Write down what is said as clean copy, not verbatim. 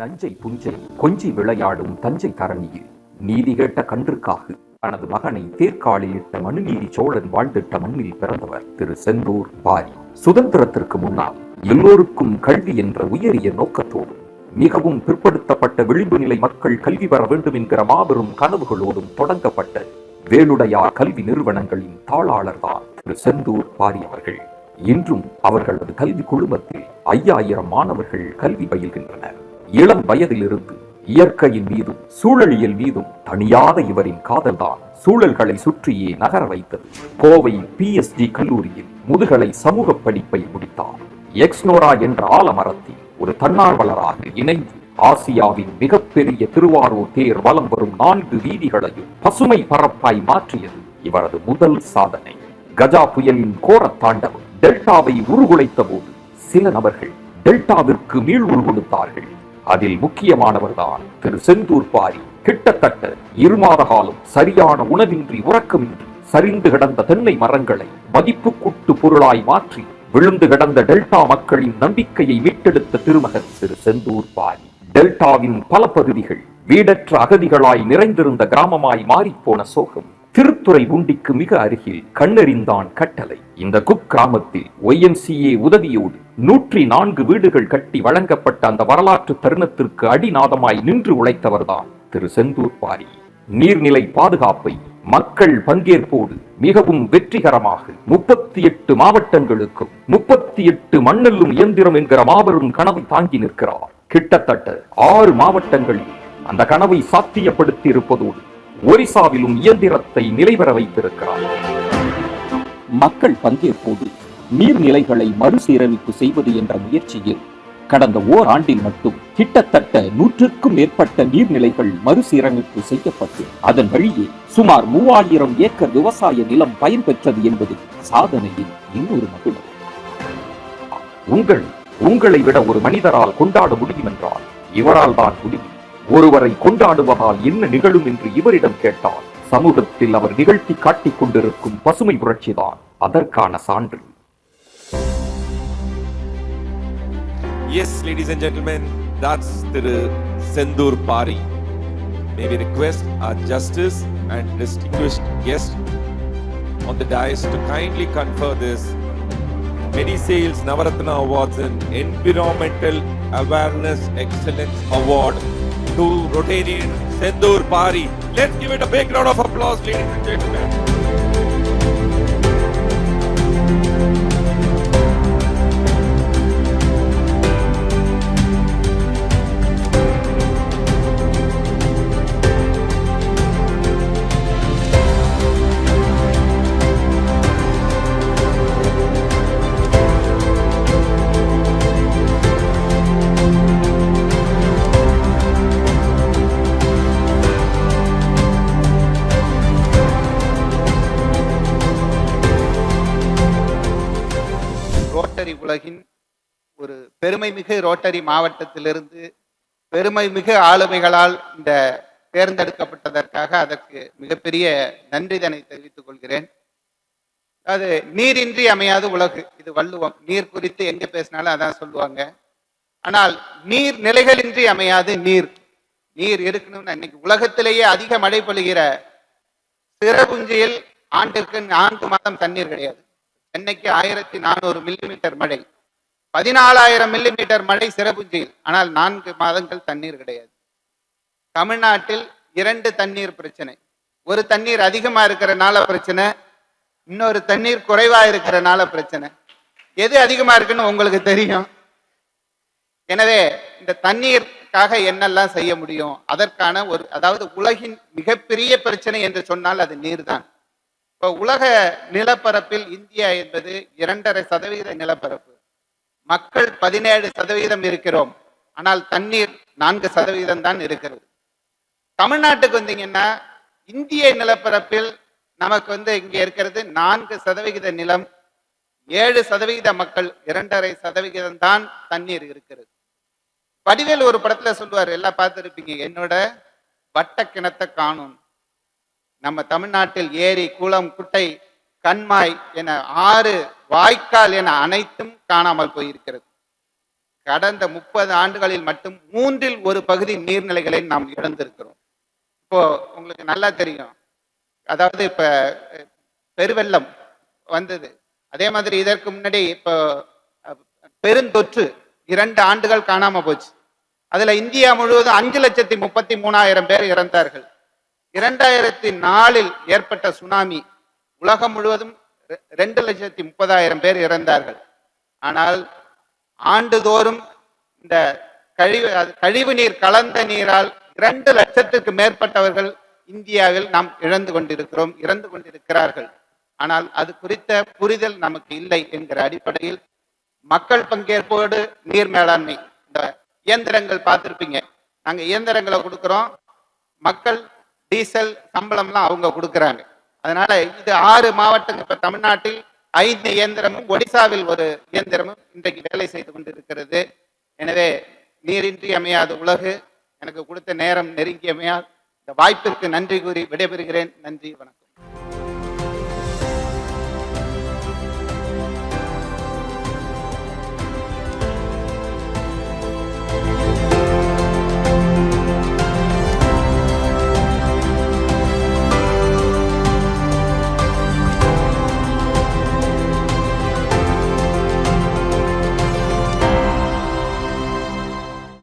நஞ்சை புஞ்சை கொஞ்சி விளையாடும் தஞ்சை தரணியில் நீதி கேட்ட கன்றுக்காக தனது மகனை தேர்காலில் இட்ட மனுநீதி சோழன் வாழ்ந்திட்ட மண்ணில் பிறந்தவர் திரு செந்தூர் பாரி. சுதந்திரத்திற்கு முன்னால் எல்லோருக்கும் கல்வி என்ற உயரிய நோக்கத்தோடு மிகவும் பிற்படுத்தப்பட்ட விளிம்பு நிலை மக்கள் கல்வி பெற வேண்டும் என்கிற மாபெரும் கனவுகளோடும் தொடங்கப்பட்ட வேலுடையார் கல்வி நிறுவனங்களின் தாளாளர் தான் திரு செந்தூர் பாரி அவர்கள். இன்றும் அவர்களது கல்வி குழுமத்தில் 5000 மாணவர்கள் கல்வி பயில்கின்றனர். இளம் வயதிலிருந்து இயற்கையின் மீதும் சூழலியல் மீதும் தனியாத இவரின் காதல்தான் சூழல்களை சுற்றியே நகர வைத்தது. கோவை PSG கல்லூரியில் முதுகலை சமூக படிப்பை முடித்தார். எக்ஸ்னோரா என்ற ஆலமரத்தில் ஒரு தன்னார்வலராக இணைந்து ஆசியாவின் மிகப்பெரிய திருவாரூர் தேர் வலம் வரும் 4 வீதிகளையும் பசுமை பரப்பாய் மாற்றியது இவரது முதல் சாதனை. கஜா புயலின் கோர தாண்டவம் டெல்டாவை உருகுலைத்த போது சில நபர்கள் டெல்டாவிற்கு மீள் உருகொடுத்தார்கள். அதில் முக்கியமானவர்தான் திரு செந்தூர் பாரி. கிட்டத்தட்ட 2 மாத காலம் சரியான உணவின்றி உறக்கமின்றி சரிந்து கிடந்த தென்னை மரங்களை மதிப்பு கூட்டு பொருளாய் மாற்றி விழுந்து கிடந்த டெல்டா மக்களின் நம்பிக்கையை மீட்டெடுத்த திருமகன் திரு செந்தூர் பாரி. டெல்டாவின் பல பகுதிகள் வீடற்ற அகதிகளாய் நிறைந்திருந்த கிராமமாய் மாறிப்போன சோகம் திருத்துறைப்பூண்டிக்கு மிக அருகில் கண்ணெறிந்தான் கட்டளை. இந்த குக்கிராமத்தில் YMCA உதவியோடு 104 வீடுகள் கட்டி வழங்கப்பட்ட அந்த வரலாற்று தருணத்திற்கு அடிநாதமாய் நின்று உழைத்தவர்தான் திரு செந்தூர் பாரி. நீர்நிலை பாதுகாப்பை மக்கள் பங்கேற்போடு மிகவும் வெற்றிகரமாக 38 மாவட்டங்களுக்கும் 38 மண்ணெல்லும் இயந்திரம் என்கிற மாபெரும் கனவை தாங்கி நிற்கிறார். கிட்டத்தட்ட 6 மாவட்டங்களில் அந்த கனவை சாத்தியப்படுத்தி இருப்பதோடு ஒரிசாவிலும் இயந்திரத்தை நிலைபெற வைத்திருக்கிறார். மக்கள் பங்கேற்போடு நீர்நிலைகளை மறுசீரமைப்பு செய்வது என்ற முயற்சியில் கடந்த ஓராண்டில் மட்டும் கிட்டத்தட்ட 100க்கும் மேற்பட்ட நீர்நிலைகள் மறுசீரமைப்பு செய்யப்பட்டு அதன் வழியே சுமார் 3000 ஏக்கர் விவசாய நிலம் பயன்பெற்றது என்பது சாதனையின் இன்னொரு மகுடம். உங்களை விட ஒரு மனிதரால் கொண்டாட முடியும் என்றால் இவரால் தான் முடியும். ஒருவரை கொண்டாடுவதால் என்ன நிகழும் என்று இவரிடம் கேட்டால் சமூகத்தில் அவர் நிகழ்த்தி காட்டிக் கொண்டிருக்கும் பசுமை புரட்சிதான் அதற்கான சான்று. Yes, ladies and gentlemen, that's the Sendur Pari. May we request our justice and distinguished guest on the dais to kindly confer this Medisales Navaratna Awards and Environmental Awareness Excellence Award to Rotarian Sendur Pari. Let's give it a big round of applause, ladies and gentlemen. Rotary உலகின் ஒரு பெருமைமிகு rotary மாவட்டத்திலிருந்து பெருமைமிகு ஆளுமைகளால் இந்த தேர்ந்தெடுக்கப்பட்டதற்காக அதற்கு மிகப்பெரிய நன்றிதனை தெரிவித்துக் கொள்கிறேன். அது நீரின்றி அமையாது உலகு, இது வள்ளுவம். நீர் குறித்து எங்க பேசினாலும் அதான் சொல்லுவாங்க. ஆனால் நீர் நிலைகளின்றி அமையாது நீர். நீர் இருக்கணும்னு இன்னைக்கு உலகத்திலேயே அதிக மழை பொழிகிற சிறப்புஞ்சியில் ஆண்டிற்கு 4 மாதம் தண்ணீர் கிடையாது. சென்னைக்கு 1400 மில்லிமீட்டர் மழை, 14000 மில்லிமீட்டர் மழை சிறப்புஞ்சியில். ஆனால் 4 மாதங்கள் தண்ணீர் கிடையாது. தமிழ்நாட்டில் 2 தண்ணீர் பிரச்சனை. ஒரு தண்ணீர் அதிகமா இருக்கிறனால பிரச்சனை, இன்னொரு தண்ணீர் குறைவா இருக்கிறனால பிரச்சனை. எது அதிகமா இருக்குன்னு உங்களுக்கு தெரியும். எனவே இந்த தண்ணீருக்காக என்னெல்லாம் செய்ய முடியும், அதற்கான அதாவது உலகின் மிகப்பெரிய பிரச்சனை என்று சொன்னால் அது நீர் தான். இப்போ உலக நிலப்பரப்பில் இந்தியா என்பது 2.5% நிலப்பரப்பு. மக்கள் 17% இருக்கிறோம். ஆனால் தண்ணீர் 4% தான் இருக்கிறது. தமிழ்நாட்டுக்கு வந்தீங்கன்னா இந்திய நிலப்பரப்பில் நமக்கு இங்க இருக்கிறது 4% நிலம், 7% மக்கள், 2.5% தான் தண்ணீர் இருக்கிறது. வடிவேல் ஒரு படத்துல சொல்லுவார், எல்லாம் பார்த்துருப்பீங்க, என்னோட வட்ட கிணத்தை காணும். நம்ம தமிழ்நாட்டில் ஏரி, குளம், குட்டை, கண்மாய் என 6 வாய்க்கால் என அனைத்தும் காணாமல் போயிருக்கிறது. கடந்த 30 ஆண்டுகளில் மட்டும் 1/3 பகுதி நீர்நிலைகளை நாம் இழந்திருக்கிறோம். இப்போ உங்களுக்கு நல்லா தெரியும், அதாவது இப்ப பெருவெள்ளம் வந்தது, அதே மாதிரி இதற்கு முன்னாடி இப்போ பெருந்தொற்று 2 ஆண்டுகள் காணாம போச்சு. அதுல இந்தியா முழுவதும் 5,33,000 பேர் இறந்தார்கள். 2004 ஏற்பட்ட சுனாமி உலகம் முழுவதும் 2,30,000 பேர் இறந்தார்கள். ஆனால் ஆண்டுதோறும் இந்த கழிவு நீர் கலந்த நீரால் 2 லட்சத்துக்கு மேற்பட்டவர்கள் இந்தியாவில் நாம் இறந்து கொண்டிருக்கிறார்கள். ஆனால் அது குறித்த புரிதல் நமக்கு இல்லை என்கிற அடிப்படையில் மக்கள் பங்கேற்போடு நீர் மேலாண்மை, இந்த இயந்திரங்கள் பார்த்திருப்பீங்க, நாங்க இயந்திரங்களை கொடுக்கிறோம், மக்கள் டீசல் சம்பளம்லாம் அவங்க கொடுக்குறாங்க. அதனால இது 6 மாவட்டங்கள், இப்ப தமிழ்நாட்டில் 5 இயந்திரமும் ஒடிசாவில் ஒரு இயந்திரமும் இன்றைக்கு வேலை செய்து கொண்டிருக்கிறது. எனவே நீரின்றி அமையாத உலகு, எனக்கு கொடுத்த நேரம் நெருங்கியமையால் இந்த வாய்ப்பிற்கு நன்றி கூறி விடைபெறுகிறேன். நன்றி, வணக்கம்.